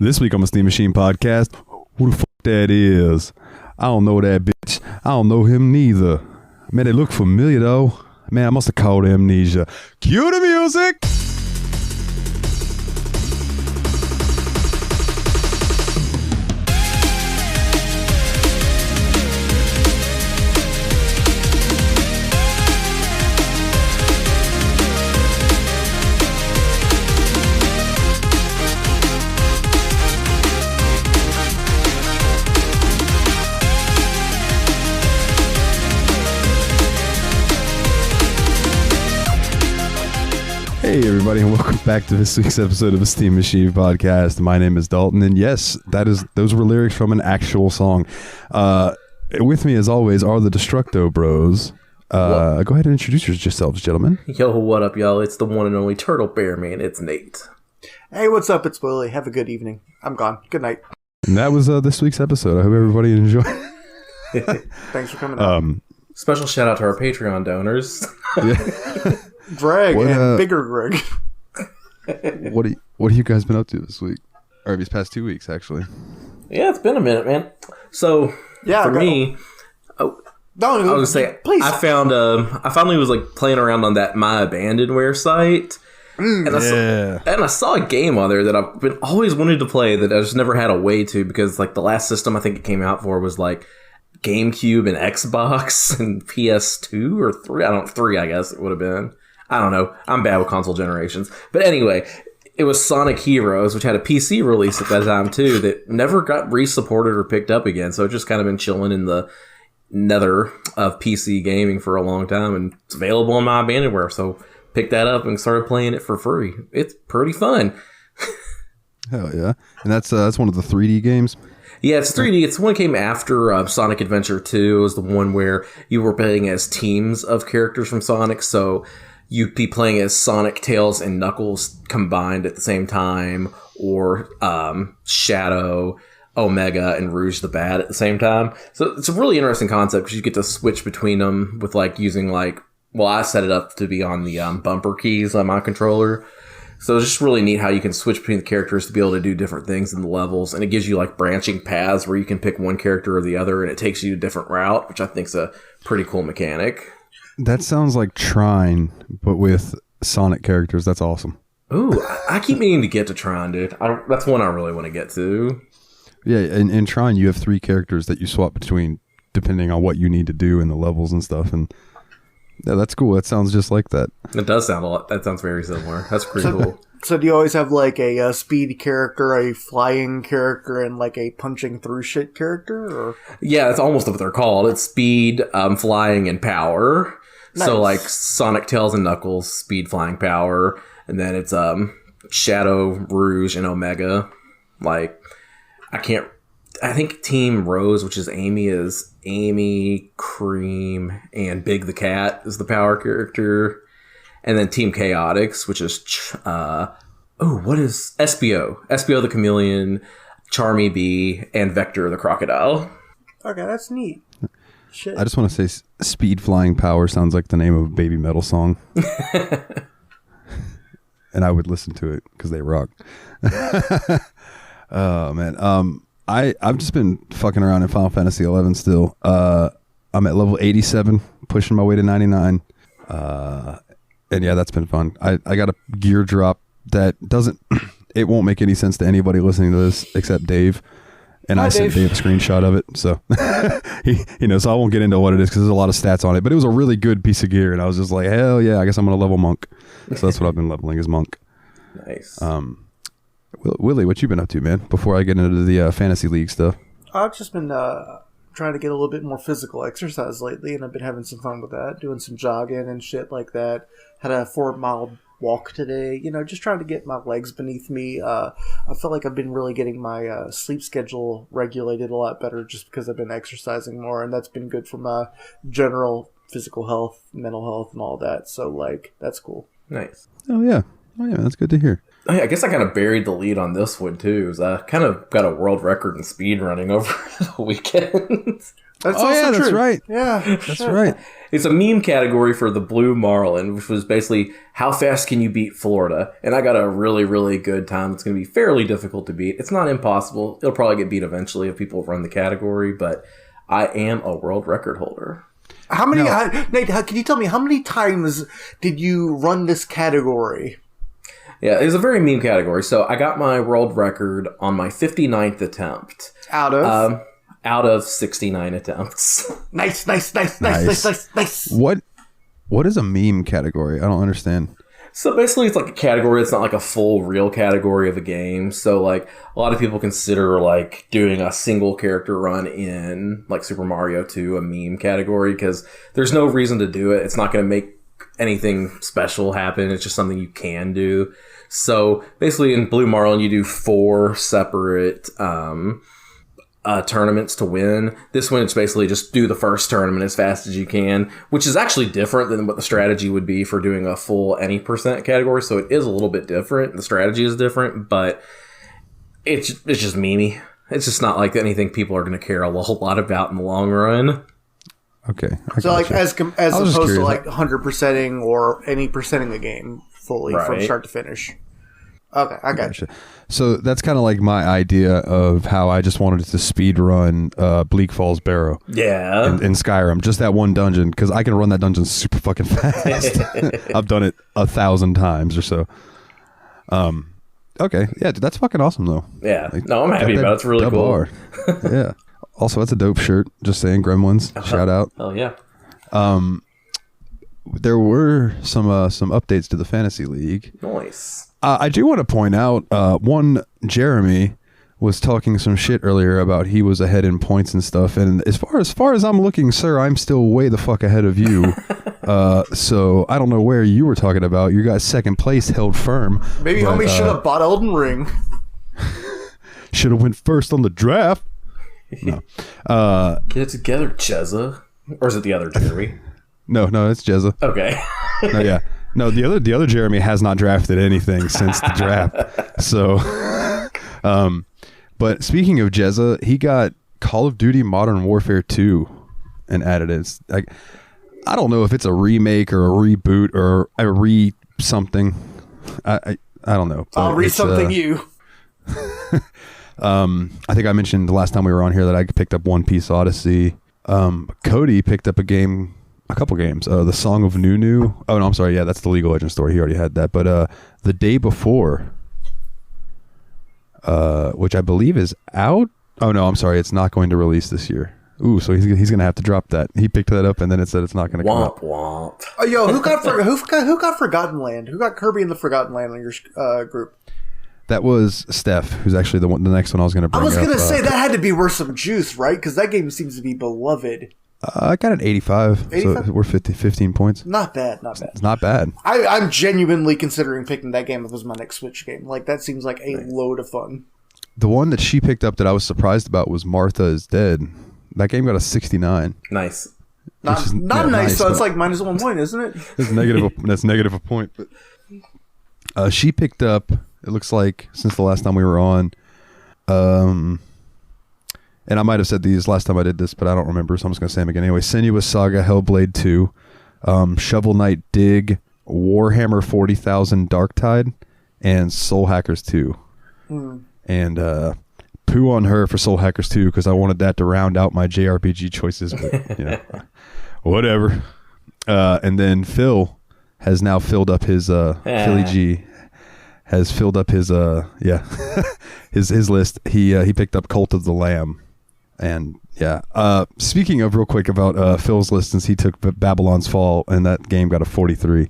This week on the Steam Machine Podcast, who the fuck that is? I don't know that bitch. I don't know him neither. Man, they look familiar though. Man, I must have called Amnesia. Cue the music! Hey everybody, and welcome back to this week's episode of the Steam Machine Podcast. My name is Dalton, and yes, those were lyrics from an actual song. With me, as always, are the Destructo Bros. Go ahead and introduce yourselves, gentlemen. Yo, what up, y'all? It's the one and only Turtle Bear Man. It's Nate. Hey, what's up? It's Willie. Have a good evening. I'm gone. Good night. And that was this week's episode. I hope everybody enjoyed. Thanks for coming out. Special shout out to our Patreon donors. Yeah. Greg and bigger Greg. What have you guys been up to this week? Or these past 2 weeks, actually? Yeah, it's been a minute, man. So, for me, I was gonna say, please. I finally was like playing around on that My Abandonware site, and I saw a game on there that I've been always wanted to play that I just never had a way to, because like the last system I think it came out for was like GameCube and Xbox and PS2 or 3, I guess it would have been. I don't know. I'm bad with console generations. But anyway, it was Sonic Heroes, which had a PC release at that time too, that never got re-supported or picked up again. So it's just kind of been chilling in the nether of PC gaming for a long time, and it's available on My Abandonware. So picked that up and started playing it for free. It's pretty fun. Hell yeah. And that's one of the 3D games? Yeah, it's 3D. It's the one that came after Sonic Adventure 2. It was the one where you were playing as teams of characters from Sonic. So you'd be playing as Sonic, Tails, and Knuckles combined at the same time, or Shadow, Omega, and Rouge the Bat at the same time. So it's a really interesting concept because you get to switch between them with like using I set it up to be on the bumper keys on my controller. So it's just really neat how you can switch between the characters to be able to do different things in the levels. And it gives you like branching paths where you can pick one character or the other, and it takes you a different route, which I think is a pretty cool mechanic. That sounds like Trine, but with Sonic characters. That's awesome. Ooh, I keep meaning to get to Trine, dude. That's one I really want to get to. Yeah, in Trine, you have 3 characters that you swap between depending on what you need to do in the levels and stuff. And yeah, that's cool. That sounds just like that. It does sound a lot. That sounds very similar. That's pretty cool. So do you always have like a speed character, a flying character, and like a punching through shit character? Or? Yeah, that's almost what they're called. It's speed, flying, and power. Nice. So like Sonic, Tails, and Knuckles, speed, flying, power, and then it's Shadow, Rouge, and Omega. Like I think Team Rose, which is Amy, Cream, and Big the Cat is the power character. And then Team Chaotix, which is, what is SBO? SBO the Chameleon, Charmy Bee, and Vector the Crocodile. Okay, that's neat. Shit. I just want to say Speed Flying Power sounds like the name of a Baby Metal song. And I would listen to it because they rock. Oh, man. I've just been fucking around in Final Fantasy 11 still. I'm at level 87, pushing my way to 99. And yeah, that's been fun. I got a gear drop that it won't make any sense to anybody listening to this except Dave. And I sent Dave a screenshot of it. So, so I won't get into what it is because there's a lot of stats on it. But it was a really good piece of gear. And I was just like, hell yeah, I guess I'm going to level Monk. So that's what I've been leveling is Monk. Nice. Willie, what you been up to, man? Before I get into the Fantasy League stuff. I've just been trying to get a little bit more physical exercise lately, and I've been having some fun with that, doing some jogging and shit like that. Had a 4-mile walk today, just trying to get my legs beneath me. I feel like I've been really getting my sleep schedule regulated a lot better just because I've been exercising more, and that's been good for my general physical health, mental health, and all that. So, that's cool. Nice. Oh, yeah, that's good to hear. I guess I kind of buried the lead on this one, too. I kind of got a world record in speed running over the weekend. That's also true. That's right. Yeah, that's right. It's a meme category for the Blue Marlin, which was basically how fast can you beat Florida? And I got a really, really good time. It's going to be fairly difficult to beat. It's not impossible. It'll probably get beat eventually if people run the category, but I am a world record holder. How many, Nate, can you tell me how many times did you run this category? Yeah, it's a very meme category. So I got my world record on my 59th attempt. Out of? Out of 69 attempts. Nice. What is a meme category? I don't understand. So basically it's like a category that's not like a full real category of a game. So like a lot of people consider like doing a single character run in like Super Mario 2 a meme category because there's no reason to do it. It's not going to make anything special happen. It's just something you can do. So basically in Blue Marlin you do 4 separate tournaments to win. This one, it's basically just do the first tournament as fast as you can, which is actually different than what the strategy would be for doing a full any percent category. So it is a little bit different. The strategy is different, but it's just memey. It's just not like anything people are going to care a whole lot about in the long run. Okay. So like as opposed to like 100%ing or any percenting the game fully from start to finish. Okay, I got you. So that's kind of like my idea of how I just wanted to speed run Bleak Falls Barrow. Yeah. In Skyrim, just that one dungeon, because I can run that dungeon super fucking fast. I've done it 1,000 times or so. Okay, yeah, dude, that's fucking awesome though. Yeah, like, no, I'm happy about it. It's really cool. Yeah. Also, that's a dope shirt. Just saying, Gremlins. Shout out. Oh yeah. There were some updates to the Fantasy League. Nice. I do want to point out, one, Jeremy was talking some shit earlier about he was ahead in points and stuff. And as far as I'm looking, sir, I'm still way the fuck ahead of you. So I don't know where you were talking about. You got second place held firm. Maybe homie should have bought Elden Ring. Should have went first on the draft. No. Get it together, Chezza. Or is it the other Jeremy? No, it's Jezza. Okay. No, yeah. No, the other Jeremy has not drafted anything since the draft. So, but speaking of Jezza, he got Call of Duty Modern Warfare 2 and added it. It's like, I don't know if it's a remake or a reboot or a re-something. I don't know. I'll re-something you. I think I mentioned the last time we were on here that I picked up One Piece Odyssey. Cody picked up a couple games. The Song of Nunu. Oh no, I'm sorry. Yeah, that's the League of Legends story. He already had that. But The Day Before, which I believe is out. Oh no, I'm sorry. It's not going to release this year. Ooh, so he's going to have to drop that. He picked that up and then it said it's not going to come out. Womp. Oh, yo, who got Forgotten Land? Who got Kirby and the Forgotten Land on your group? That was Steph, who's actually the next one I was going to bring up. I was going to say that had to be worth some juice, right? Because that game seems to be beloved. I got an 85, so we're 15 points. Not bad. It's not bad. I'm genuinely considering picking that game up as my next Switch game. Like, that seems like a load of fun. The one that she picked up that I was surprised about was Martha is Dead. That game got a 69. Nice. Not nice, so it's like minus 1 point, isn't it? That's negative a point. But she picked up, it looks like, since the last time we were on, and I might have said these last time I did this, but I don't remember, so I'm just going to say them again. Anyway, Senua's Saga, Hellblade 2, Shovel Knight Dig, Warhammer 40,000 Darktide, and Soul Hackers 2. And poo on her for Soul Hackers 2 because I wanted that to round out my JRPG choices, but whatever. And then Phil has now filled up his Philly G has filled up his his list. He picked up Cult of the Lamb. And speaking of real quick about Phil's list, since he took Babylon's Fall and that game got a 43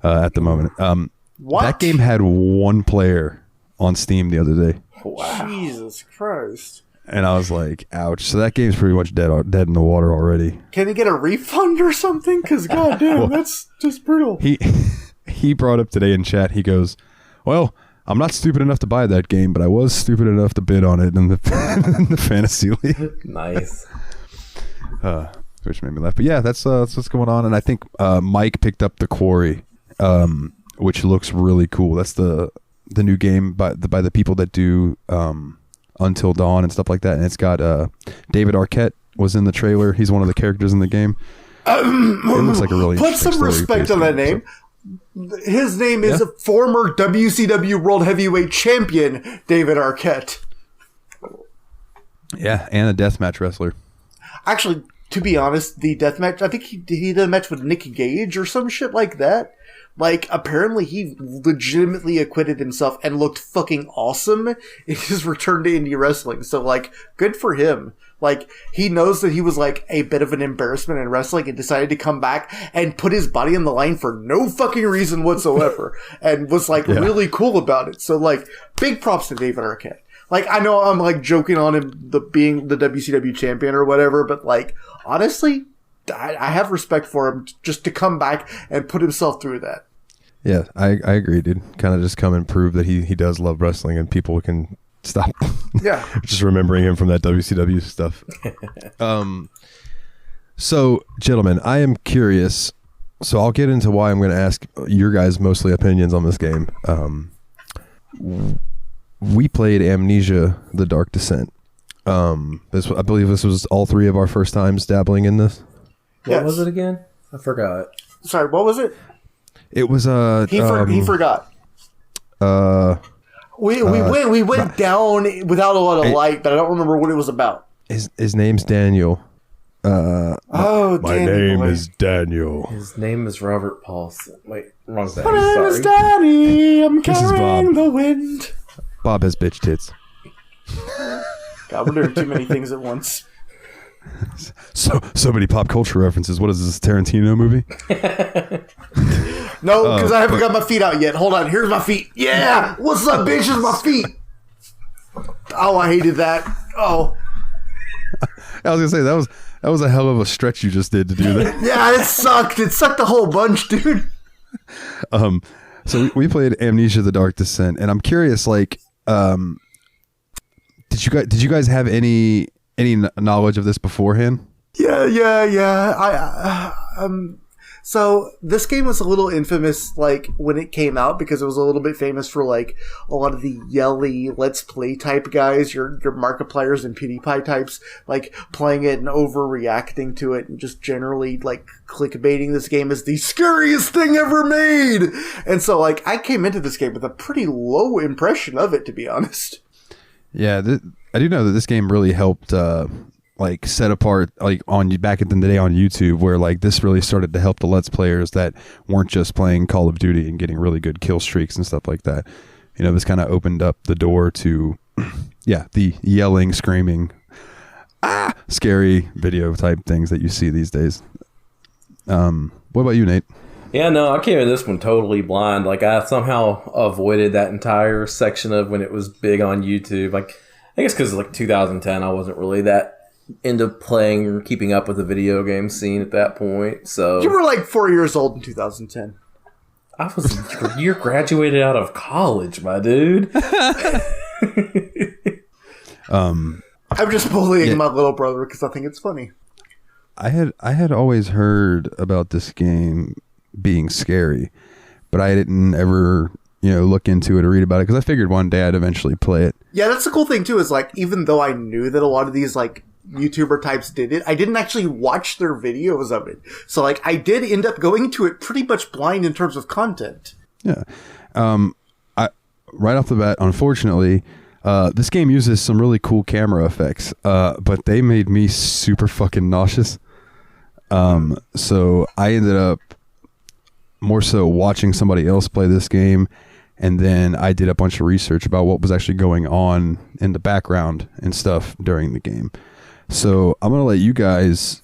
at the moment. That game had 1 player on Steam the other day. Wow. Jesus Christ. And I was like, ouch. So that game's pretty much dead in the water already. Can he get a refund or something? Because goddamn, that's just brutal. He brought up today in chat, he goes, well, I'm not stupid enough to buy that game, but I was stupid enough to bid on it in the Fantasy League. Nice. Which made me laugh. But yeah, that's what's going on. And I think Mike picked up The Quarry, which looks really cool. That's the new game by the people that do Until Dawn and stuff like that. And it's got David Arquette was in the trailer. He's one of the characters in the game. It looks like a really put some respect on that name. His name is former WCW World Heavyweight Champion David Arquette. Yeah, and a deathmatch wrestler. Actually, to be honest, the deathmatch, I think he did a match with Nick Gage or some shit like that. Like, apparently he legitimately acquitted himself and looked fucking awesome in his return to indie wrestling. So, like, good for him. Like, he knows that he was, like, a bit of an embarrassment in wrestling and decided to come back and put his body on the line for no fucking reason whatsoever. And was, like, really cool about it. So, like, big props to David Arquette. Like, I know I'm, like, joking on him being the WCW champion or whatever, but, like, honestly, I have respect for him just to come back and put himself through that. Yeah, I agree, dude. Kind of just come and prove that he does love wrestling and people can stop just remembering him from that WCW stuff. So, gentlemen, I am curious. So I'll get into why I'm going to ask your guys mostly opinions on this game. We played Amnesia: The Dark Descent. I believe this was all three of our first times dabbling in this. What was it again? I forgot. Sorry, what was it? It was he forgot. We went down without a lot of light, but I don't remember what it was about. His name's Daniel. My name is Daniel. His name is Robert Paulson. Wait, wrong thing. My name is Danny. I'm carrying the wind. Bob has bitch tits. God, we're doing too many things at once. So many pop culture references. What is this, Tarantino movie? No, because I haven't got my feet out yet. Hold on, here's my feet. Yeah, what's up, bitch? Here's my feet. Oh, I hated that. Oh, I was gonna say that was a hell of a stretch you just did to do that. Yeah, it sucked. It sucked a whole bunch, dude. So we played Amnesia: The Dark Descent, and I'm curious, like, did you guys have any knowledge of this beforehand? Yeah. So this game was a little infamous, like, when it came out, because it was a little bit famous for, like, a lot of the yelly Let's Play type guys, your Markipliers and PewDiePie types, like, playing it and overreacting to it and just generally, like, clickbaiting this game as the scariest thing ever made. And so, like, I came into this game with a pretty low impression of it, to be honest. Yeah, I do know that this game really helped, like, set apart, like, back in the day on YouTube, where, like, this really started to help the Let's Players that weren't just playing Call of Duty and getting really good kill streaks and stuff like that. You know, this kind of opened up the door to, the yelling, screaming, scary video type things that you see these days. What about you, Nate? Yeah, no, I came in this one totally blind. Like, I somehow avoided that entire section of when it was big on YouTube. Like, I guess because, like, 2010, I wasn't really that into playing or keeping up with the video game scene at that point. So you were like 4 years old in 2010. I was a year graduated out of college, my dude. I'm just bullying my little brother because I think it's funny. I had always heard about this game being scary, but I didn't ever look into it or read about it because I figured one day I'd eventually play it. Yeah, that's the cool thing too, is like, even though I knew that a lot of these like YouTuber types did it, I didn't actually watch their videos of it. So like, I did end up going to it pretty much blind in terms of content. Yeah. Right off the bat, unfortunately, this game uses some really cool camera effects, but they made me super fucking nauseous. So I ended up more so watching somebody else play this game, and then I did a bunch of research about what was actually going on in the background and stuff during the game. So I'm going to let you guys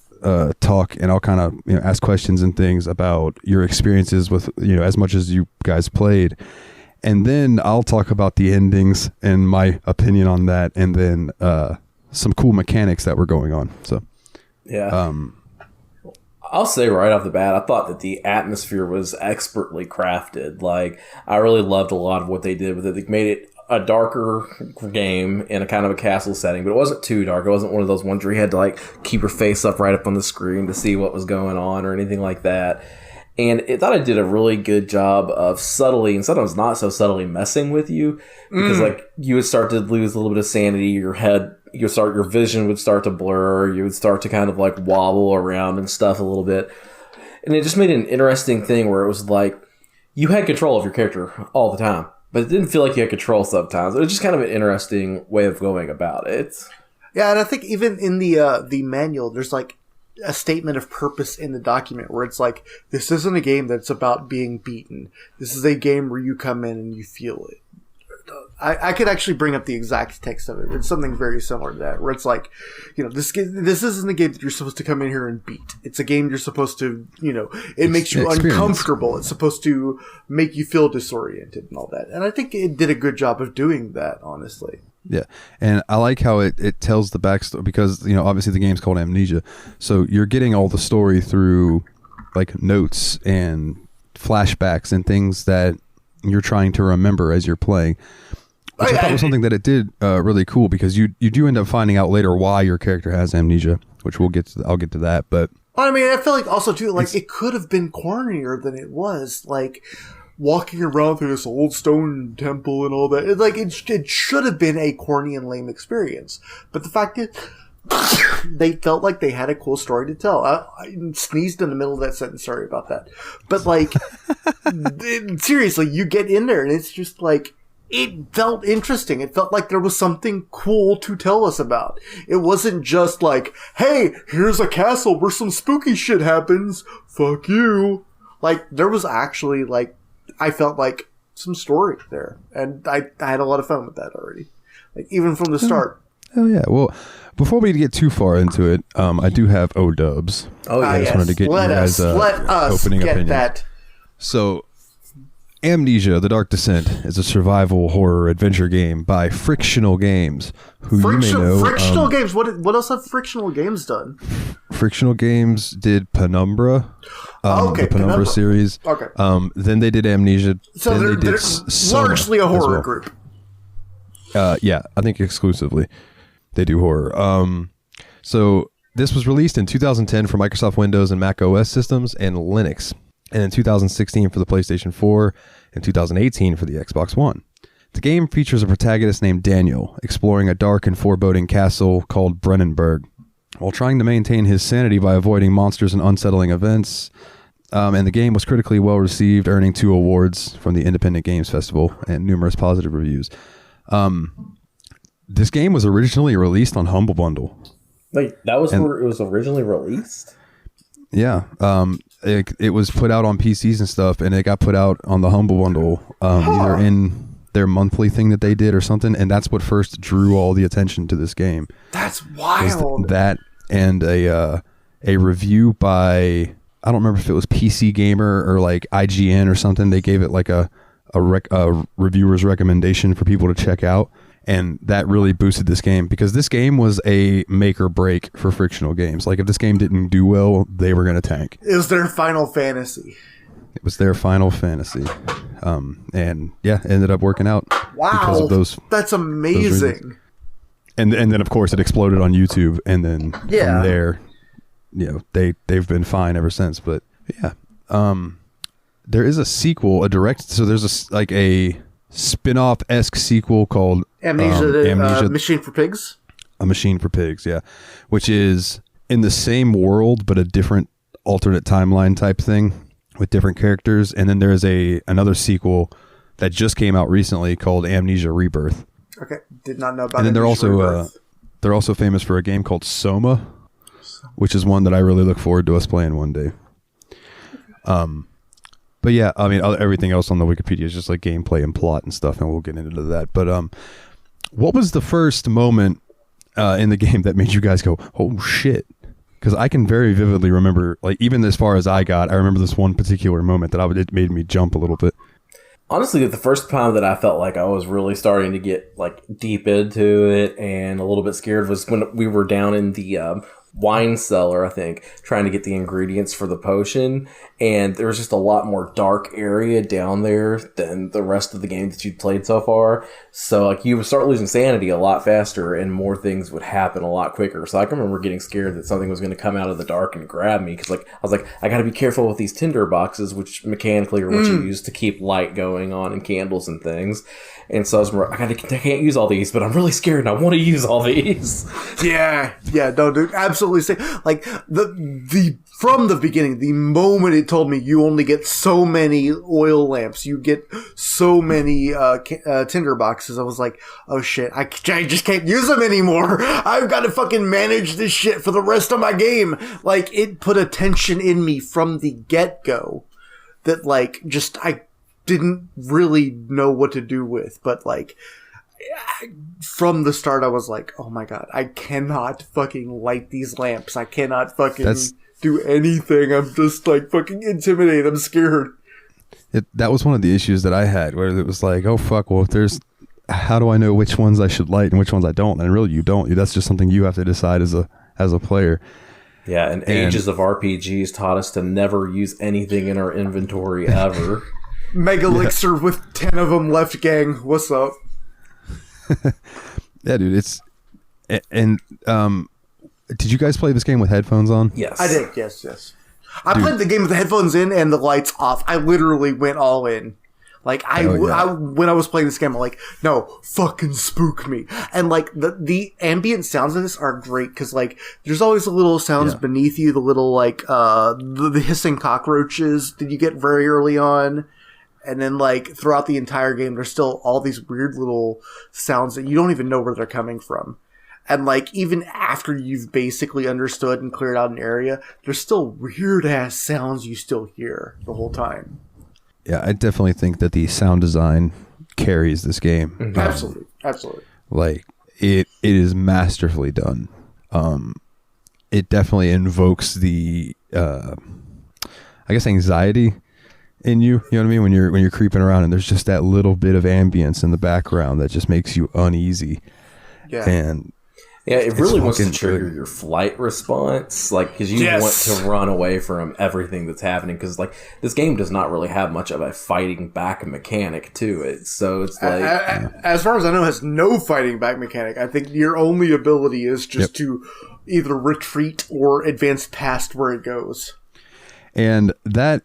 talk, and I'll kind of ask questions and things about your experiences with as much as you guys played, and then I'll talk about the endings and my opinion on that, and then some cool mechanics that were going on. So yeah. I'll say right off the bat, I thought that the atmosphere was expertly crafted. Like, I really loved a lot of what they did with it. They made it a darker game in a kind of a castle setting, but it wasn't too dark. It wasn't one of those ones where you had to like keep your face up right up on the screen to see what was going on or anything like that. And I thought it did a really good job of subtly, and sometimes not so subtly, messing with you, because like you would start to lose a little bit of sanity. Your head, your vision would start to blur. You would start to kind of like wobble around and stuff a little bit. And it just made an interesting thing where it was like you had control of your character all the time, but it didn't feel like you had control sometimes. It was just kind of an interesting way of going about it. Yeah, and I think even in the manual, there's like a statement of purpose in the document where it's like, this isn't a game that's about being beaten. This is a game where you come in and you feel it. I could actually bring up the exact text of it. It's something very similar to that, where it's like, this isn't a game that you're supposed to come in here and beat. It's a game you're supposed to, it makes you uncomfortable. It's supposed to make you feel disoriented and all that. And I think it did a good job of doing that, honestly. Yeah, and I like how it tells the backstory, because, obviously the game's called Amnesia. So you're getting all the story through, like, notes and flashbacks and things that you're trying to remember as you're playing. Which I thought was something that it did really cool, because you do end up finding out later why your character has amnesia, which I'll get to that. But I mean, I feel like also too, like, it could have been cornier than it was, like walking around through this old stone temple and all that. It should have been a corny and lame experience. But the fact is, they felt like they had a cool story to tell. I sneezed in the middle of that sentence. Sorry about that. But like, seriously, you get in there and it's just like, it felt interesting. It felt like there was something cool to tell us about. It wasn't just like, hey, here's a castle where some spooky shit happens. Fuck you. Like, there was actually, like, I felt like some story there. And I had a lot of fun with that already. Like, even from the start. Hell yeah. Well, before we get too far into it, I do have O-dubs. Oh, yeah. I just wanted to get let us opening get opinion. That. So, Amnesia: The Dark Descent is a survival horror adventure game by Frictional Games, who you may know. Frictional Games. What else have Frictional Games done? Frictional Games did Penumbra, the Penumbra series. Okay. Then they did Amnesia. So then they're largely a horror group. Yeah, I think exclusively they do horror. So this was released in 2010 for Microsoft Windows and Mac OS systems and Linux, and in 2016 for the PlayStation 4, and 2018 for the Xbox One. The game features a protagonist named Daniel, exploring a dark and foreboding castle called Brennenburg, while trying to maintain his sanity by avoiding monsters and unsettling events. And the game was critically well received, earning 2 awards from the Independent Games Festival and numerous positive reviews. This game was originally released on Humble Bundle. Like, that was where it was originally released? Yeah. It was put out on PCs and stuff, and it got put out on the Humble Bundle, either in their monthly thing that they did or something, and that's what first drew all the attention to this game. That's wild. That and a review by, I don't remember if it was PC Gamer or like IGN or something. They gave it like a reviewer's recommendation for people to check out, and that really boosted this game, because this game was a make or break for Frictional Games. Like, if this game didn't do well, they were going to tank. It was their Final Fantasy. It was their Final Fantasy. And yeah, it ended up working out. Wow. Because of those. That's amazing. And then of course it exploded on YouTube, and then from there, they've been fine ever since. But yeah. There is a sequel, so there's a spin-off-esque sequel called Amnesia, Machine for Pigs? A Machine for Pigs, yeah. Which is in the same world, but a different alternate timeline type thing with different characters. And then there's another sequel that just came out recently called Amnesia Rebirth. Okay, did not know about. And then they're also famous for a game called Soma, which is one that I really look forward to us playing one day. But yeah, I mean, everything else on the Wikipedia is just like gameplay and plot and stuff, and we'll get into that. But what was the first moment in the game that made you guys go, "Oh shit"? Because I can very vividly remember, like, even as far as I got, I remember this one particular moment that it made me jump a little bit. Honestly, the first time that I felt like I was really starting to get like deep into it and a little bit scared was when we were down in the wine cellar, I think, trying to get the ingredients for the potion, and there was just a lot more dark area down there than the rest of the game that you'd played so far. So like you would start losing sanity a lot faster, and more things would happen a lot quicker. So I can remember getting scared that something was going to come out of the dark and grab me, because like I was like, I got to be careful with these tinder boxes, which mechanically are what you use to keep light going on and candles and things. And so I can't use all these, but I'm really scared and I want to use all these. Yeah, no, dude, absolutely. Like from the beginning, the moment it told me you only get so many oil lamps, you get so many tinder boxes, I was like, oh shit, I just can't use them anymore. I've got to fucking manage this shit for the rest of my game. Like, it put a tension in me from the get-go that, like, just I didn't really know what to do with, but like from the start I was like, oh my god, I cannot fucking light these lamps, I cannot fucking do anything, I'm just like fucking intimidated, I'm scared. That was one of the issues that I had, where it was like, oh fuck, well, if there's, how do I know which ones I should light and which ones I don't? And really you don't, that's just something you have to decide as a player. Yeah, and ages of RPGs taught us to never use anything in our inventory ever. Mega Elixir with 10 of them left, gang. What's up? Yeah, dude. It's and did you guys play this game with headphones on? Yes, I did. Yes. I played the game with the headphones in and the lights off. I literally went all in. Like when I was playing this game, I'm like, no, fucking spook me. And like the ambient sounds of this are great, because like there's always the little sounds beneath you, the little like the hissing cockroaches that you get very early on. And then, like, throughout the entire game, there's still all these weird little sounds that you don't even know where they're coming from. And, like, even after you've basically understood and cleared out an area, there's still weird-ass sounds you still hear the whole time. Yeah, I definitely think that the sound design carries this game. Mm-hmm. Absolutely. Like, it is masterfully done. It definitely invokes the, I guess, anxiety in you know what I mean, when you're creeping around and there's just that little bit of ambience in the background that just makes you uneasy. And it really wants to trigger your flight response, like, because you want to run away from everything that's happening, because like this game does not really have much of a fighting back mechanic to it, so it's like as far as I know, it has no fighting back mechanic. I think your only ability is just to either retreat or advance past where it goes. And that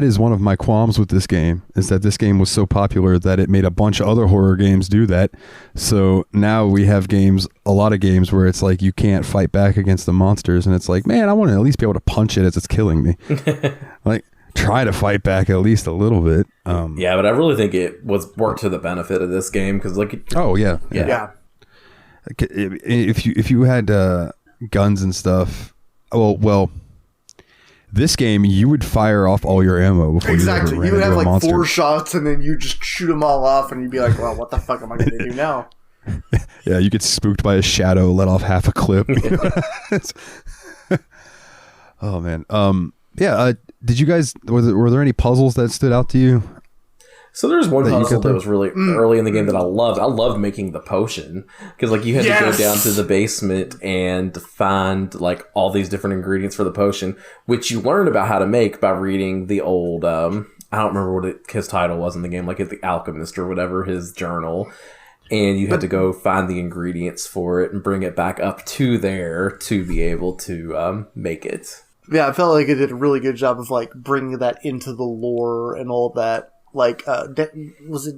is one of my qualms with this game, is that this game was so popular that it made a bunch of other horror games do that. So now we have a lot of games where it's like you can't fight back against the monsters, and it's like, man, I want to at least be able to punch it as it's killing me. Like, try to fight back at least a little bit. Yeah, but I really think it worked to the benefit of this game, because like, if you had guns and stuff, well. This game, you would fire off all your ammo before you would have like 4 shots, and then you just shoot them all off, and you'd be like, well, what the fuck am I going to do now? Yeah, you get spooked by a shadow, let off half a clip. Oh, man. Did you guys, were there any puzzles that stood out to you? So there's one puzzle that was really early in the game that I loved. I loved making the potion, because like you had to go down to the basement and find like all these different ingredients for the potion, which you learned about how to make by reading the old I don't remember what his title was in the game, like The Alchemist or whatever, his journal. And you had to go find the ingredients for it and bring it back up to there to be able to make it. Yeah, I felt like it did a really good job of like bringing that into the lore and all that. Like, it was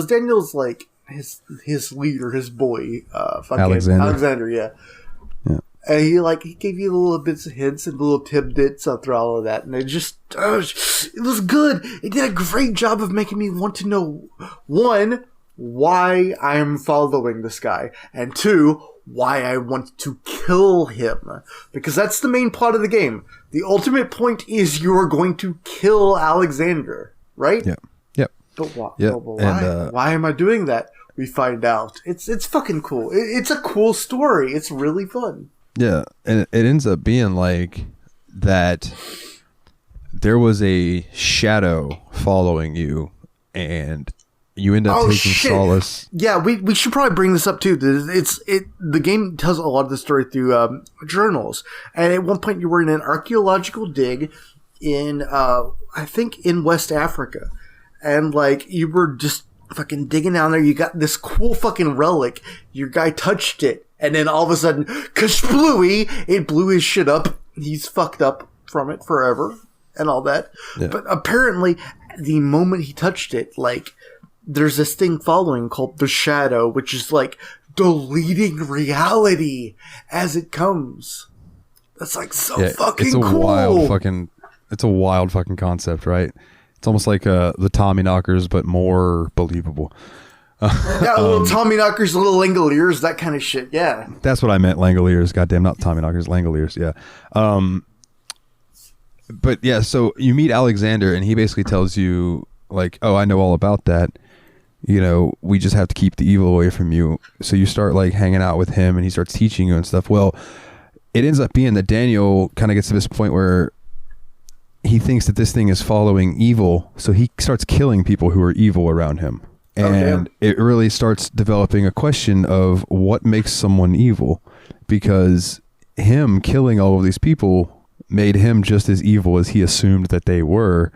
Daniel's, like, his leader, his boy, Alexander, yeah. And he gave you little bits of hints and little tidbits through all of that, and it just, it was good. It did a great job of making me want to know, 1, why I'm following this guy, and 2, why I want to kill him. Because that's the main plot of the game. The ultimate point is you are going to kill Alexander. Right? Yep. But why? Why am I doing that? We find out. It's fucking cool. It's a cool story. It's really fun. Yeah, and it ends up being like that. There was a shadow following you, and you end up taking solace. Yeah, we should probably bring this up too. The game tells a lot of the story through journals, and at one point you were in an archaeological dig in I think in West Africa, and like you were just fucking digging down there. You got this cool fucking relic. Your guy touched it, and then all of a sudden, kasplooey, it blew his shit up. He's fucked up from it forever and all that. Yeah. But apparently, the moment he touched it, like, there's this thing following called the Shadow, which is like deleting reality as it comes. That's like so fucking it's a cool. It's a wild fucking concept, right? It's almost like the Tommyknockers, but more believable. Yeah, little Tommyknockers, little Langoliers, that kind of shit. Yeah, that's what I meant. Langoliers, goddamn, not Tommyknockers, Langoliers. Yeah. But yeah, so you meet Alexander, and he basically tells you like, "Oh, I know all about that. You know, we just have to keep the evil away from you." So you start like hanging out with him, and he starts teaching you and stuff. Well, it ends up being that Daniel kind of gets to this point where he thinks that this thing is following evil, so he starts killing people who are evil around him. And it really starts developing a question of what makes someone evil, because him killing all of these people made him just as evil as he assumed that they were.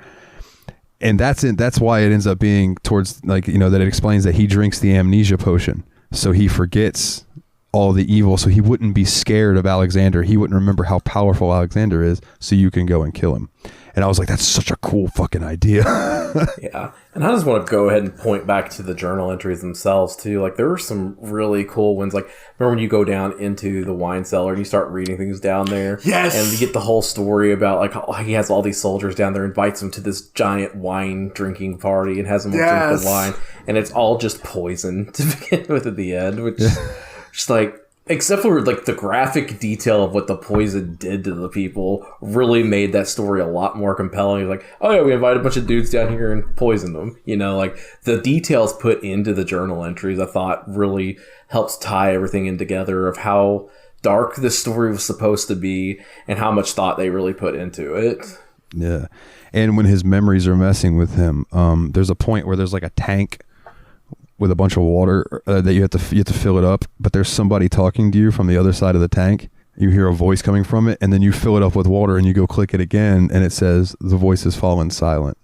And that's why it ends up being towards, like, you know, that it explains that he drinks the amnesia potion, so he forgets all the evil, so he wouldn't be scared of Alexander. He wouldn't remember how powerful Alexander is, so you can go and kill him. And I was like, that's such a cool fucking idea. Yeah. And I just want to go ahead and point back to the journal entries themselves, too. Like, there were some really cool ones. Like, remember when you go down into the wine cellar and you start reading things down there? Yes! And you get the whole story about, like, how he has all these soldiers down there, invites them to this giant wine drinking party and has them drink the wine. And it's all just poison to begin with at the end, which just, like, except for, like, the graphic detail of what the poison did to the people really made that story a lot more compelling. Like, oh yeah, we invited a bunch of dudes down here and poisoned them. You know, like, the details put into the journal entries, I thought, really helps tie everything in together of how dark this story was supposed to be and how much thought they really put into it. Yeah. And when his memories are messing with him, there's a point where there's, like, a tank with a bunch of water that you have to fill it up, but there's somebody talking to you from the other side of the tank. You hear a voice coming from it, and then you fill it up with water, and you go click it again, and it says the voice has fallen silent.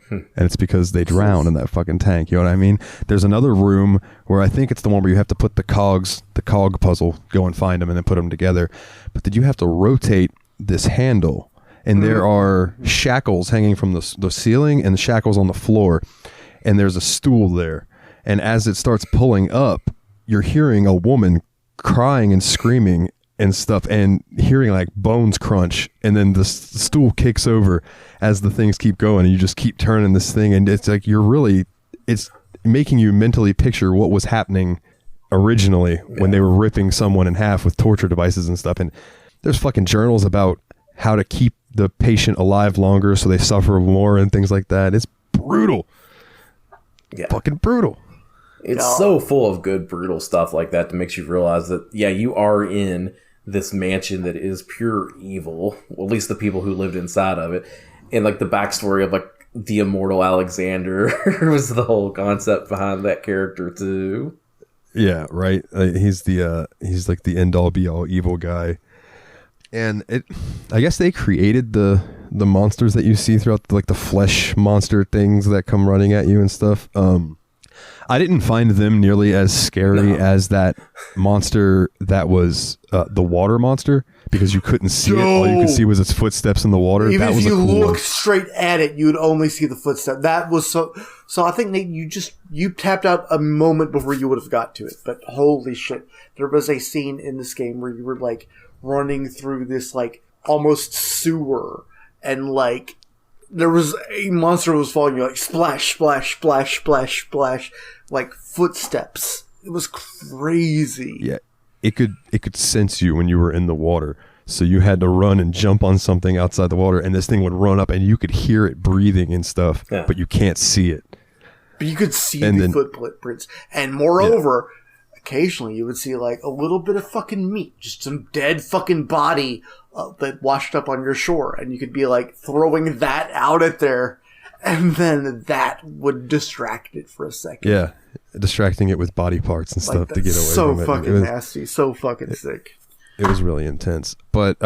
And it's because they drowned in that fucking tank. You know what I mean? There's another room where I think it's the one where you have to put the cog puzzle, go and find them and then put them together. But then you have to rotate this handle, and there are shackles hanging from the ceiling and the shackles on the floor, and there's a stool there. And as it starts pulling up, you're hearing a woman crying and screaming and stuff, and hearing like bones crunch. And then the stool kicks over as the things keep going, and you just keep turning this thing. And it's like it's making you mentally picture what was happening originally when they were ripping someone in half with torture devices and stuff. And there's fucking journals about how to keep the patient alive longer so they suffer more and things like that. It's brutal. Yeah. Fucking brutal. It's so full of good, brutal stuff like that that makes you realize that, yeah, you are in this mansion that is pure evil. Well, at least the people who lived inside of it. And, like, the backstory of, like, the immortal Alexander was the whole concept behind that character, too. Yeah, right. He's like the end-all, be-all evil guy. And I guess they created the monsters that you see throughout, like, the flesh monster things that come running at you and stuff. I didn't find them nearly as scary as that monster that was the water monster, because you couldn't see it. All you could see was its footsteps in the water. Even that was if you looked straight at it, you would only see the footsteps. That was so I think, Nate, you tapped out a moment before you would have got to it. But holy shit, there was a scene in this game where you were, like, running through this, like, almost sewer, and, like, there was a monster who was following you, like, splash, splash, splash, splash, splash, like, footsteps. It was crazy. Yeah, it could sense you when you were in the water, so you had to run and jump on something outside the water, and this thing would run up, and you could hear it breathing and stuff, but you can't see it. But you could see the footprints, and moreover, occasionally you would see, like, a little bit of fucking meat, just some dead fucking body that washed up on your shore, and you could be, like, throwing that out at there, and then that would distract it for a second. Yeah, distracting it with body parts and stuff to get away from it. So fucking nasty, so fucking sick. It was really intense. But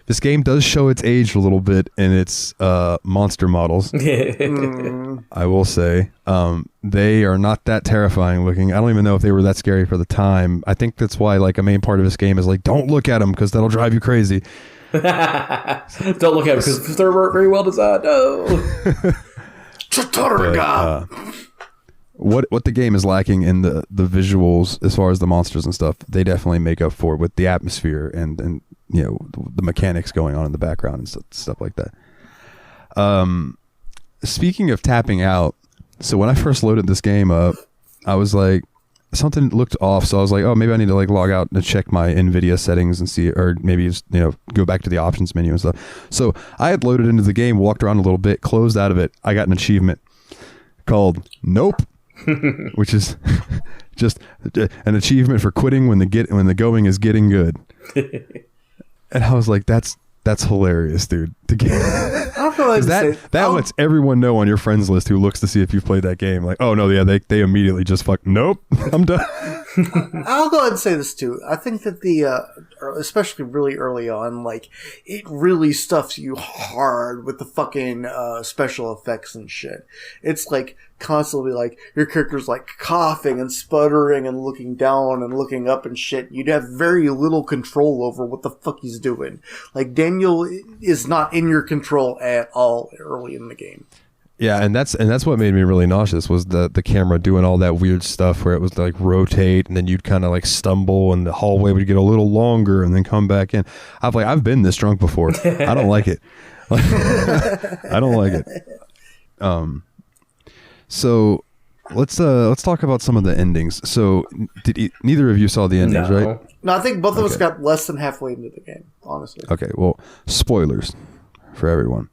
this game does show its age a little bit in its monster models. I will say. They are not that terrifying looking. I don't even know if they were that scary for the time. I think that's why like a main part of this game is like, don't look at them because that'll drive you crazy. Don't look at them because they're very well designed. No. What the game is lacking in the visuals as far as the monsters and stuff, they definitely make up for with the atmosphere and you know the mechanics going on in the background and stuff like that. Speaking of tapping out, so when I first loaded this game up, I was like, something looked off, so I was like, oh, maybe I need to like log out and check my NVIDIA settings and see, or maybe just, you know, go back to the options menu and stuff. So I had loaded into the game, walked around a little bit, closed out of it. I got an achievement called Nope. Which is just an achievement for quitting when the going is getting good. And I was like, that's hilarious, dude. To get that lets everyone know on your friends list who looks to see if you've played that game. Like, oh no, yeah, they immediately just nope, I'm done. I'll go ahead and say this too. I think that especially really early on, like it really stuffs you hard with the fucking special effects and shit. It's like constantly like your character's like coughing and sputtering and looking down and looking up and shit. You'd have very little control over what the fuck he's doing. Like Daniel is not in your control at all early in the game. Yeah, and that's what made me really nauseous was the camera doing all that weird stuff where it was like rotate and then you'd kind of like stumble and the hallway would get a little longer and then come back in. I've been this drunk before. I don't like it. I don't like it. So let's talk about some of the endings. So neither of you saw the endings, right? No, I think both of us got less than halfway into the game, honestly. Okay, well, spoilers for everyone.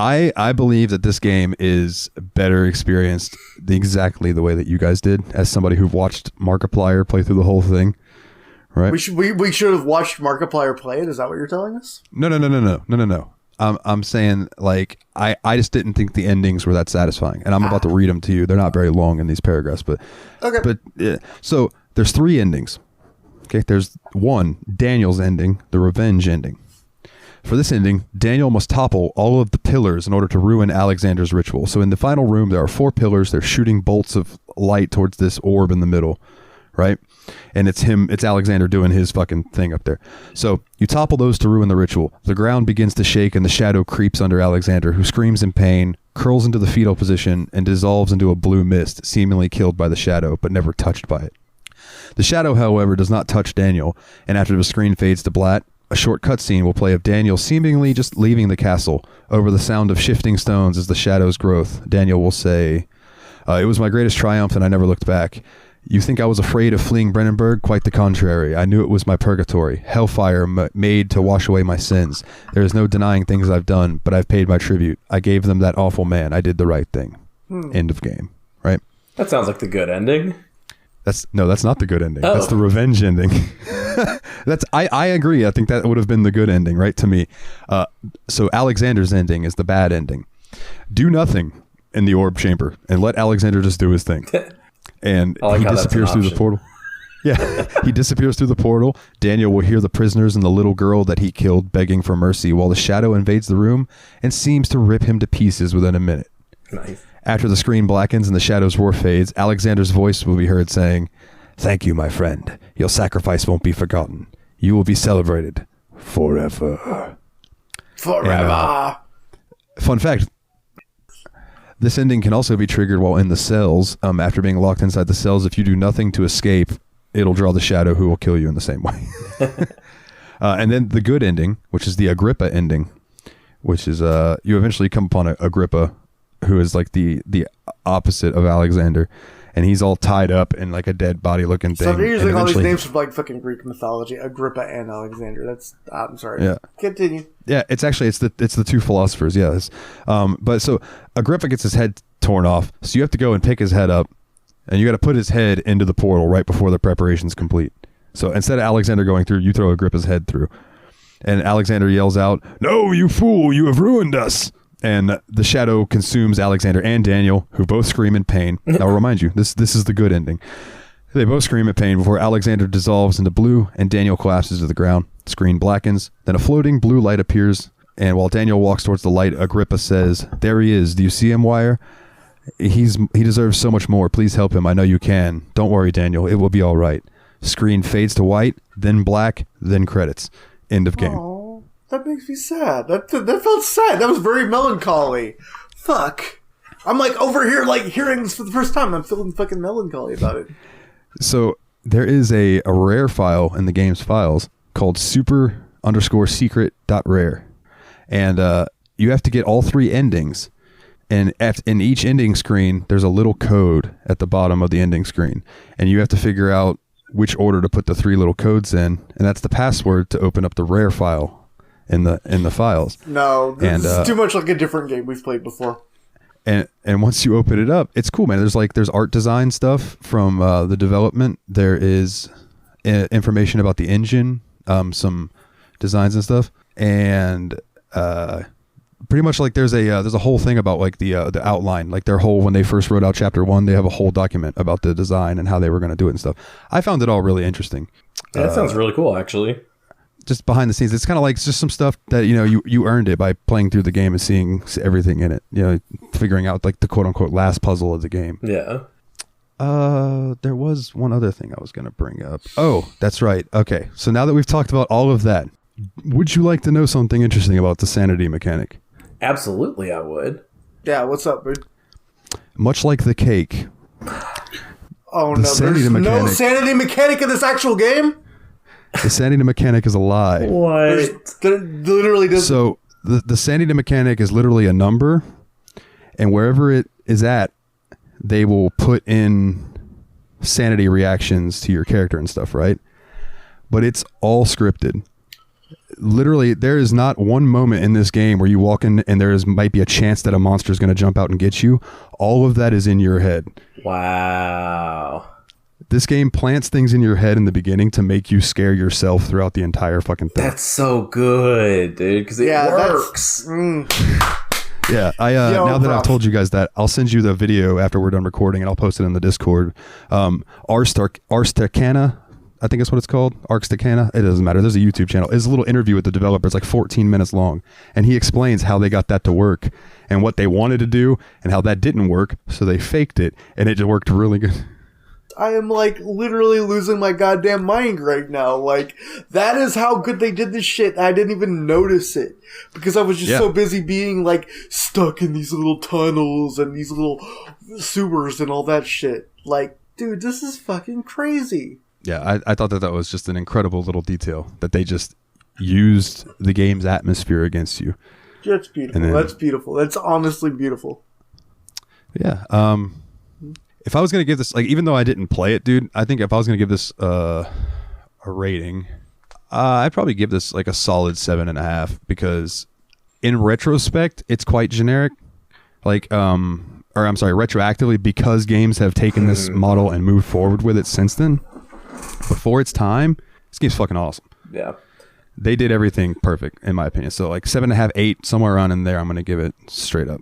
I believe that this game is better experienced exactly the way that you guys did, as somebody who watched Markiplier play through the whole thing, right? We should have watched Markiplier play it. Is that what you're telling us? No. I'm saying like I just didn't think the endings were that satisfying, and I'm about to read them to you. They're not very long in these paragraphs, but okay. But yeah. So there's 3 endings. Okay, there's 1, Daniel's ending, the revenge ending. For this ending, Daniel must topple all of the pillars in order to ruin Alexander's ritual. So in the final room, there are 4 pillars. They're shooting bolts of light towards this orb in the middle, right? And it's Alexander doing his fucking thing up there. So you topple those to ruin the ritual. The ground begins to shake and the shadow creeps under Alexander, who screams in pain, curls into the fetal position, and dissolves into a blue mist, seemingly killed by the shadow, but never touched by it. The shadow, however, does not touch Daniel, and after the screen fades to black, a short cutscene will play of Daniel seemingly just leaving the castle. Over the sound of shifting stones as the shadow's growth, Daniel will say, it was my greatest triumph and I never looked back. You think I was afraid of fleeing Brennenburg? Quite the contrary. I knew it was my purgatory, hellfire made to wash away my sins. There is no denying things I've done, but I've paid my tribute. I gave them that awful man. I did the right thing. End of game. Right? That sounds like the good ending. That's not the good ending. Oh. That's the revenge ending. I agree. I think that would have been the good ending, right? To me. So Alexander's ending is the bad ending. Do nothing in the orb chamber and let Alexander just do his thing. And he disappears through the portal. Yeah, he disappears through the portal. Daniel will hear the prisoners and the little girl that he killed begging for mercy while the shadow invades the room and seems to rip him to pieces within a minute. Nice. After the screen blackens and the shadow's roar fades, Alexander's voice will be heard saying, "Thank you, my friend. Your sacrifice won't be forgotten. You will be celebrated forever." Forever. Fun fact, this ending can also be triggered while in the cells. After being locked inside the cells, if you do nothing to escape, it'll draw the shadow who will kill you in the same way. And then the good ending, which is the Agrippa ending, which is you eventually come upon Agrippa, who is like the opposite of Alexander, and he's all tied up in like a dead body looking thing. So they're using all these names from like fucking Greek mythology, Agrippa and Alexander. I'm sorry. Yeah. Continue. Yeah, it's the 2 philosophers. Yes, but so Agrippa gets his head torn off, so you have to go and pick his head up, and you got to put his head into the portal right before the preparation's complete. So instead of Alexander going through, you throw Agrippa's head through, and Alexander yells out, "No, you fool! You have ruined us!" And the shadow consumes Alexander and Daniel, who both scream in pain. Now, I'll remind you, this is the good ending. They both scream in pain before Alexander dissolves into blue and Daniel collapses to the ground. Screen blackens. Then a floating blue light appears. And while Daniel walks towards the light, Agrippa says, "There he is. Do you see him, Wire? He deserves so much more. Please help him. I know you can. Don't worry, Daniel. It will be all right." Screen fades to white, then black, then credits. End of game. Oh, that makes me sad. That felt sad. That was very melancholy. Fuck. I'm like over here like hearing this for the first time. I'm feeling fucking melancholy about it. So there is a rare file in the game's files called super_secret.rare. And you have to get all 3 endings. And in each ending screen, there's a little code at the bottom of the ending screen. And you have to figure out which order to put the 3 little codes in. And that's the password to open up the rare file in the files. No, this is too much like a different game we've played before. And once you open it up, it's cool, man. There's art design stuff from the development. There is information about the engine, some designs and stuff, and pretty much like there's a whole thing about like the outline, like when they first wrote out Chapter 1, they have a whole document about the design and how they were going to do it and stuff. I found it all really interesting. Yeah, that sounds really cool, actually. Just behind the scenes, it's kind of like just some stuff that you earned it by playing through the game and seeing everything in it, figuring out like the quote unquote last puzzle of the game. Yeah. There was one other thing I was going to bring up. Oh, that's right. Okay, so now that we've talked about all of that, would you like to know something interesting about the sanity mechanic? Absolutely, I would. Yeah, what's up, dude? Much like the cake. Oh no, there's no sanity mechanic in this actual game? The sanity mechanic is a lie. What? Literally does. So the sanity mechanic is literally a number, and wherever it is at, they will put in sanity reactions to your character and stuff, right? But it's all scripted. Literally, there is not one moment in this game where you walk in and might be a chance that a monster is going to jump out and get you. All of that is in your head. Wow. This game plants things in your head in the beginning to make you scare yourself throughout the entire fucking thing. That's so good, dude, because it works. Yeah, now that I've told you guys that, I'll send you the video after we're done recording, and I'll post it in the Discord. Ars Techana, I think that's what it's called. Ars Techana. It doesn't matter. There's a YouTube channel. It's a little interview with the developer. It's like 14 minutes long, and he explains how they got that to work and what they wanted to do and how that didn't work, so they faked it, and it just worked really good. I am like literally losing my goddamn mind right now. Like, that is how good they did this shit. I didn't even notice it because I was just so busy being like stuck in these little tunnels and these little sewers and all that shit. Like, dude, this is fucking crazy. Yeah, I thought that was just an incredible little detail that they just used the game's atmosphere against you. That's beautiful. That's beautiful. That's honestly beautiful. Yeah. If I was going to give this, like, even though I didn't play it, dude, I think if I was going to give this a rating, I'd probably give this like a solid 7.5 because in retrospect, it's quite generic. Like, retroactively, because games have taken this model and moved forward with it since then. Before its time, this game's fucking awesome. Yeah. They did everything perfect, in my opinion. So, like, 7.5, 8, somewhere around in there, I'm going to give it straight up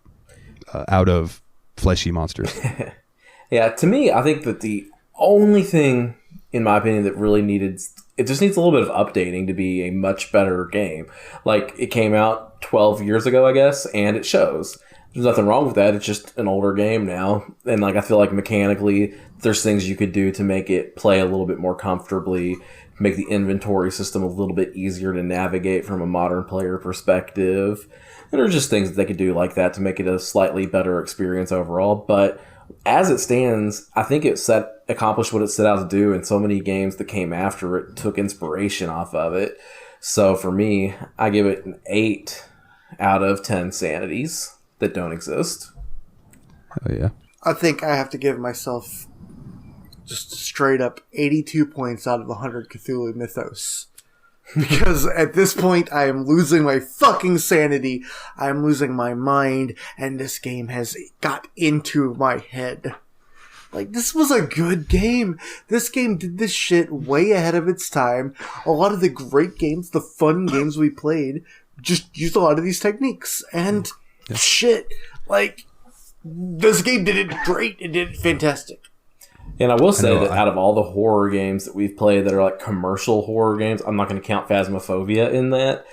out of fleshy monsters. Yeah, to me, I think that the only thing, in my opinion, that really it just needs a little bit of updating to be a much better game. Like, it came out 12 years ago, I guess, and it shows. There's nothing wrong with that. It's just an older game now. And, like, I feel like mechanically, there's things you could do to make it play a little bit more comfortably, make the inventory system a little bit easier to navigate from a modern player perspective. And there's just things that they could do like that to make it a slightly better experience overall. But as it stands, I think it accomplished what it set out to do, and so many games that came after it took inspiration off of it. So for me, I give it an 8 out of 10 sanities that don't exist. Oh yeah. I think I have to give myself just straight up 82 points out of 100 Cthulhu Mythos. Because at this point, I am losing my fucking sanity. I am losing my mind. And this game has got into my head. Like, this was a good game. This game did this shit way ahead of its time. A lot of the great games, the fun games we played, just used a lot of these techniques. And shit, like this game did it great. It did it fantastic. And I will say that out of all the horror games that we've played that are like commercial horror games, I'm not going to count Phasmophobia in that.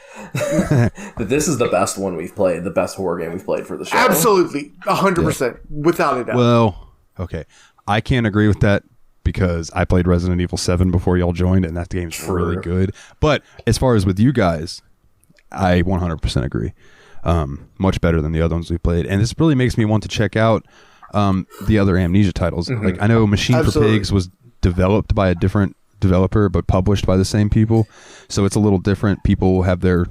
But this is the best one we've played, the best horror game we've played for the show. Absolutely, 100%, without a doubt. Well, okay, I can't agree with that because I played Resident Evil 7 before y'all joined, and that game's really good. But as far as with you guys, I 100% agree. Much better than the other ones we played, and this really makes me want to check out the other Amnesia titles. Like I know Machine for Pigs was developed by a different developer but published by the same people, so it's a little different. People have their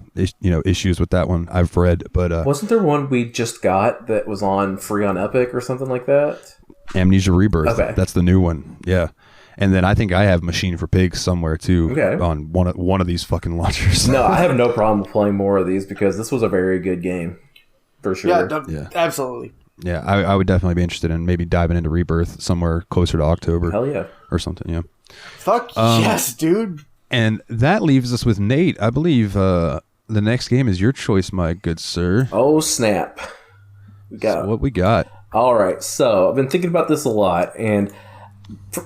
issues with that one, I've read, but wasn't there one we just got that was on free on Epic or something like that? Amnesia Rebirth. Okay. That's the new one. Yeah. And then I think I have Machine for Pigs somewhere too on one of these fucking launchers. No, I have no problem playing more of these because this was a very good game for sure. Yeah, absolutely. Yeah, I would definitely be interested in maybe diving into Rebirth somewhere closer to October. Hell yeah. Or something, yeah. Fuck yes, dude. And that leaves us with Nate. I believe the next game is your choice, my good sir. Oh, snap. What we got? All right, so I've been thinking about this a lot, and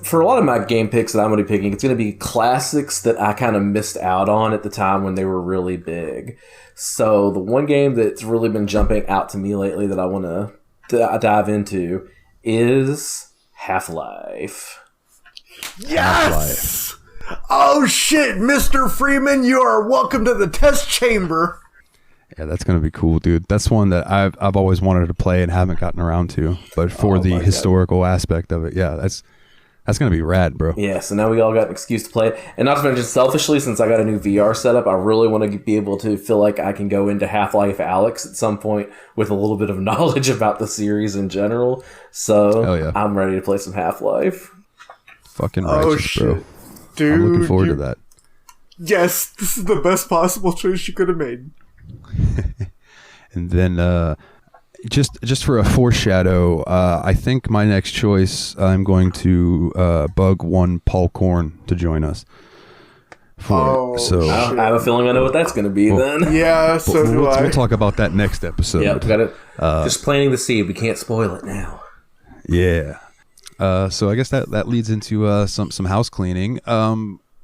for a lot of my game picks that I'm going to be picking, it's going to be classics that I kind of missed out on at the time when they were really big. So the one game that's really been jumping out to me lately that I want to dive into is Half-Life. Yes! Half-Life. Oh shit, Mr. Freeman, you are welcome to the test chamber. Yeah, that's gonna be cool, dude. That's one that I've always wanted to play and haven't gotten around to. But for the historical aspect of it, yeah, that's gonna be rad, bro. Yeah, so now we all got an excuse to play it. And not to mention, selfishly, since I got a new VR setup, I really want to be able to feel like I can go into Half-Life Alyx at some point with a little bit of knowledge about the series in general. So I'm ready to play some Half-Life. Fucking righteous, bro. Dude, I'm looking forward to that. Yes, this is the best possible choice you could have made. And then just for a foreshadow, I think my next choice, I'm going to bug one Paul Korn to join us. I have a feeling I know what that's going to be then. Yeah, so do I. We'll talk about that next episode. Yeah, got it. Just planting the seed. We can't spoil it now. Yeah. So I guess that leads into some house cleaning.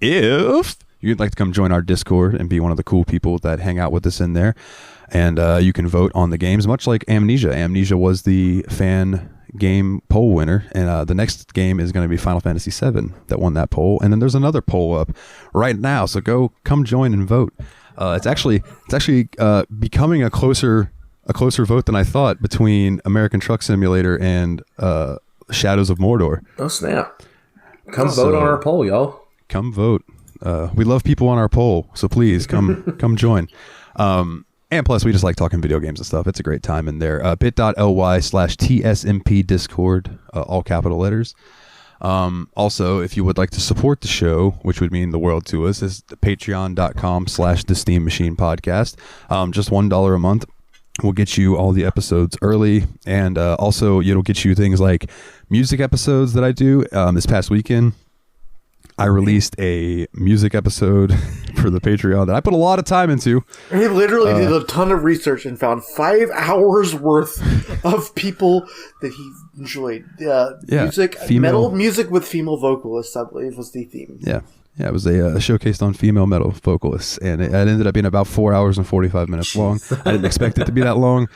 If you'd like to come join our Discord and be one of the cool people that hang out with us in there, and you can vote on the games, much like Amnesia. Amnesia was the fan game poll winner, and the next game is going to be Final Fantasy VII that won that poll. And then there's another poll up right now, so come join and vote. It's actually becoming a closer vote than I thought between American Truck Simulator and Shadows of Mordor. Oh snap! Come vote on our poll, y'all. Come vote. We love people on our poll, so please come join. And plus, we just like talking video games and stuff. It's a great time in there. bit.ly/TSMP Discord, all capital letters. Also, if you would like to support the show, which would mean the world to us, is patreon.com/The Steam Machine Podcast. Just $1 a month will get you all the episodes early, and also it'll get you things like music episodes that I do. This past weekend, I released a music episode for the Patreon that I put a lot of time into. He literally did a ton of research and found 5 hours worth of people that he enjoyed. Music, metal music with female vocalists, I believe, was the theme. Yeah, it was a showcased on female metal vocalists, and it ended up being about 4 hours and 45 minutes long. I didn't expect it to be that long.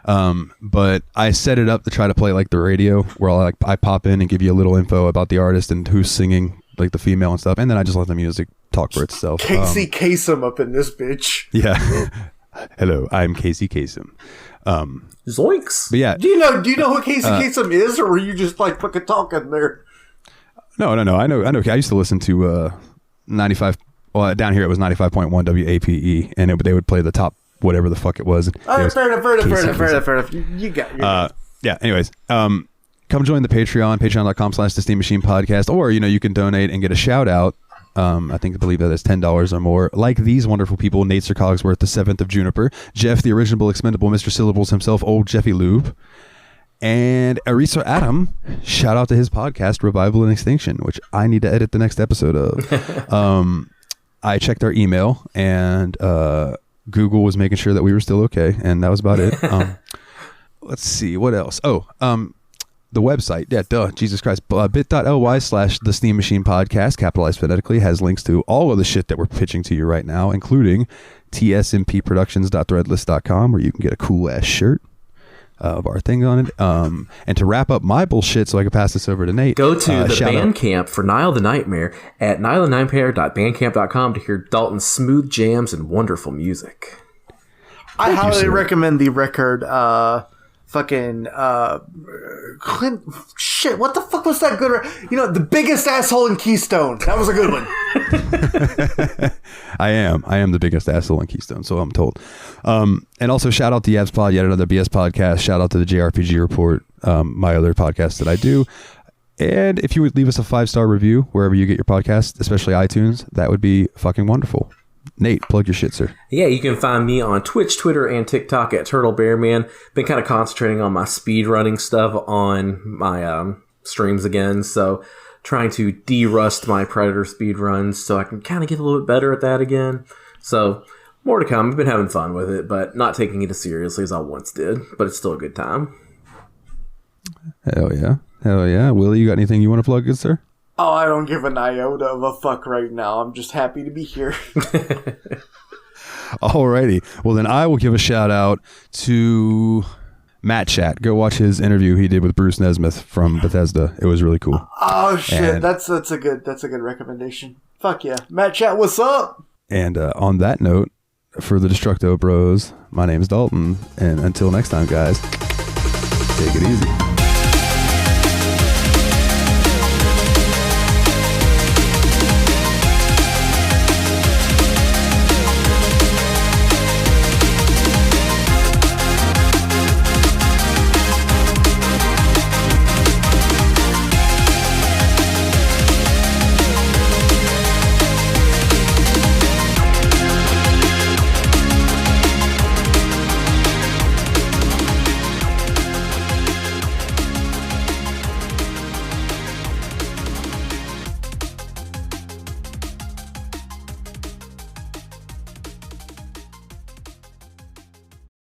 But I set it up to try to play like the radio, where I pop in and give you a little info about the artist and who's singing, like the female and stuff, and then I just let the music talk for itself. Casey Kasem up in this bitch. Yeah. Hello, I'm Casey Kasem. Zoinks. But yeah. Do you know who Casey Kasem is, or were you just like fucking talking there? No. I know. I used to listen to 95. Well, down here it was 95.1 WAPE, and they would play the top whatever the fuck it was. Fair enough. You got it. Yeah. Anyways, come join the patreon.com/The Steam Machine Podcast, or you can donate and get a shout out. I believe that is $10 or more. Like these wonderful people: Nate Sir Cogsworth, the 7th of Juniper, Jeff, the original expendable Mr. Syllables himself, old Jeffy Lube, and Arisa Adam. Shout out to his podcast, Revival and Extinction, which I need to edit the next episode of. I checked our email, and Google was making sure that we were still okay, and that was about it. let's see what else. Oh, the website, yeah, duh, Jesus Christ, bit.ly/The Steam Machine Podcast, capitalized phonetically, has links to all of the shit that we're pitching to you right now, including tsmpproductions.threadless.com, where you can get a cool ass shirt of our thing on it. And to wrap up my bullshit, so I can pass this over to Nate. Go to the Bandcamp for Nile the Nightmare at nilenightmare.bandcamp.com to hear Dalton's smooth jams and wonderful music. I highly recommend the record. Shit, what the fuck was that good? The biggest asshole in Keystone. That was a good one. I am the biggest asshole in Keystone, so I'm told. And also shout out to YABSPOD, yet another BS podcast. Shout out to the JRPG Report, my other podcast that I do. And if you would leave us a 5-star review wherever you get your podcast, especially iTunes, that would be fucking wonderful. Nate, plug your shit, sir. Yeah, you can find me on Twitch, Twitter, and TikTok at Turtle Bear Man. Been kind of concentrating on my speed running stuff on my streams again, so trying to de-rust my Predator speed runs so I can kind of get a little bit better at that again. So more to come. I've been having fun with it, but not taking it as seriously as I once did. But it's still a good time. Hell yeah. Willie, you got anything you want to plug, good sir? Oh, I don't give an iota of a fuck right now. I'm just happy to be here. Alrighty. Well, then I will give a shout out to Matt Chat. Go watch his interview he did with Bruce Nesmith from Bethesda. It was really cool. Oh shit, and that's a good recommendation. Fuck yeah, Matt Chat, what's up? And on that note, for the Destructo Bros, my name is Dalton, and until next time, guys, take it easy.